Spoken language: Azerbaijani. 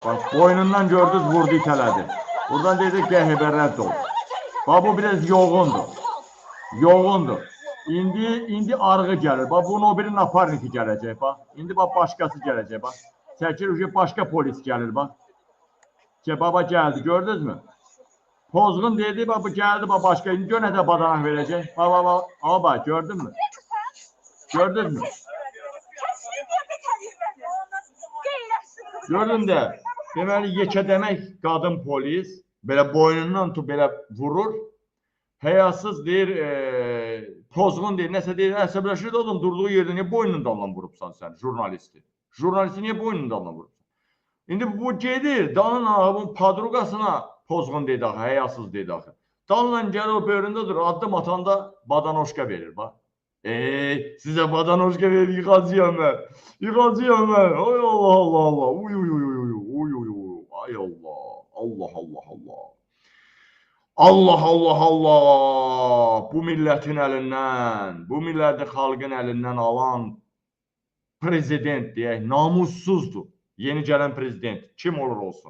Bak boynundan gördünüz vurdu itələdi. Buradan dedik ki heberrət ol. Bak bu biraz yoğundur. Yoğundur. İndi arğı gəlir. Bak bunun o biri naparniki gələcək bak. İndi bak başqası gələcək bak. Çəkir başqa polis gəlir bak. Baba geldi gördünüz mü? Pozğun dedi bak bu geldi bak başqa. İndi gör nə də badanak verəcək. Bak gördün mü? Gördünüz mü? Gördün də. Deməli yekə demək qadın polis belə boynundan tut belə vurur. Həyasız deyir, pozğun deyir, nəsə deyir, əsəbləşir də adam durduğu yerdə niyə boynunun dalından vurubsan sən jurnalisti? Jurnalisti niyə boynunun dalından vurubsan? İndi bu gedir, dalın padruqasına pozğun dedi axı, həyasız dedi axı. Dalla gəlir o böyründə durur, addım atanda badanoşka verir bax. Sizə badanoşka verir, yıxacıyam mən. Yıxacıyam mən. Ay Allah Allah Allah. Uy uy uy uy uy uy uy. Ay Allah. Allah Allah Allah. Allah Allah Allah. Bu millətin əlindən, bu milləti xalqın əlindən alan prezident deyək, namussuzdur. Yeni gələn prezident kim olur olsun.